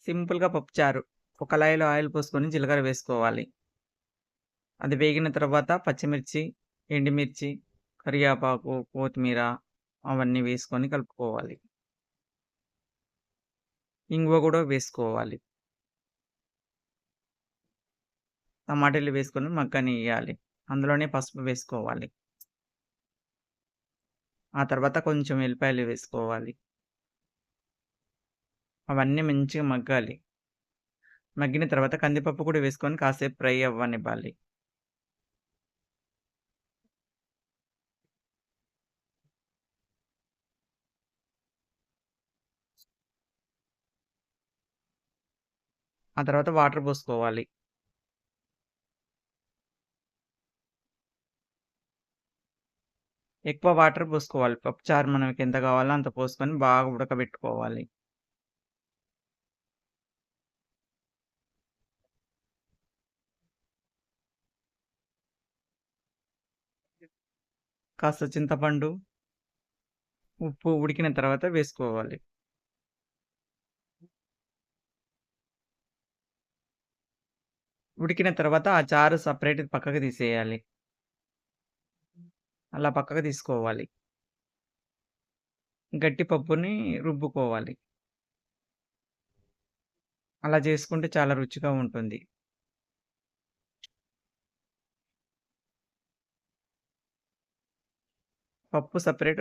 సింపుల్‌గా పప్పుచారు. ఒక కళాయిలో ఆయిల్ పోసుకొని జీలకర్ర వేసుకోవాలి. అది వేగిన తర్వాత పచ్చిమిర్చి, ఎండుమిర్చి, కరివేపాకు, కొత్తిమీర అవన్నీ వేసుకొని కలుపుకోవాలి. ఇంగువ గూడా వేసుకోవాలి. టమాటాలు వేసుకొని మగ్గనియ్యాలి. అందులోనే పసుపు వేసుకోవాలి. ఆ తర్వాత కొంచెం ఎల్లిపాయలు వేసుకోవాలి. అవన్నీ మంచిగా మగ్గాలి. మగ్గిన తర్వాత కందిపప్పు కూడా వేసుకొని కాసేపు ఫ్రై అవ్వనివ్వాలి. ఆ తర్వాత వాటర్ పోసుకోవాలి. ఎక్కువ వాటర్ పోసుకోవాలి. పప్పుచారు మనకెంత కావాలో అంత పోసుకొని బాగా ఉడకబెట్టుకోవాలి. కాస్త చింతపండు, ఉప్పు ఉడికిన తర్వాత వేసుకోవాలి. ఉడికిన తర్వాత ఆ చారు సెపరేట్ పక్కకు తీసేయాలి. అలా పక్కకు తీసుకోవాలి. గట్టి పప్పుని రుబ్బుకోవాలి. అలా చేసుకుంటే చాలా రుచిగా ఉంటుంది. పప్పు సెపరేట్